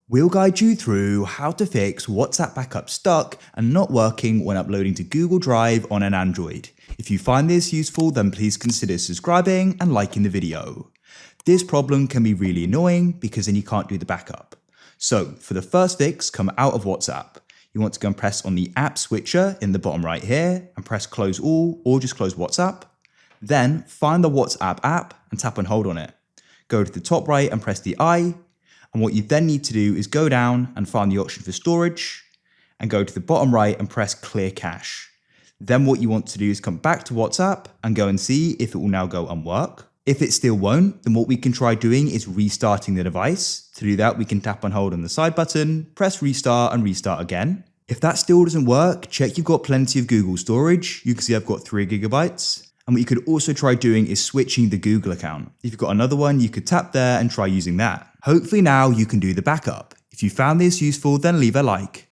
We'll guide you through how to fix WhatsApp backup stuck and not working when uploading to Google Drive on an Android. If you find this useful, then please consider subscribing and liking the video. This problem can be really annoying because then you can't do the backup. So for the first fix, come out of WhatsApp. You want to go and press on the app switcher in the bottom right here and press close all or just close WhatsApp. Then find the WhatsApp app and tap and hold on it. Go to the top right and press the I. And what you then need to do is go down and find the option for storage and go to the bottom right and press clear cache. Then what you want to do is come back to WhatsApp and go and see if it will now go and work. If it still won't, then what we can try doing is restarting the device. To do that, we can tap and hold on the side button, press restart and restart again. If that still doesn't work, check you've got plenty of Google storage. You can see I've got 3 GB. And what you could also try doing is switching the Google account. If you've got another one, you could tap there and try using that. Hopefully now you can do the backup. If you found this useful, then leave a like.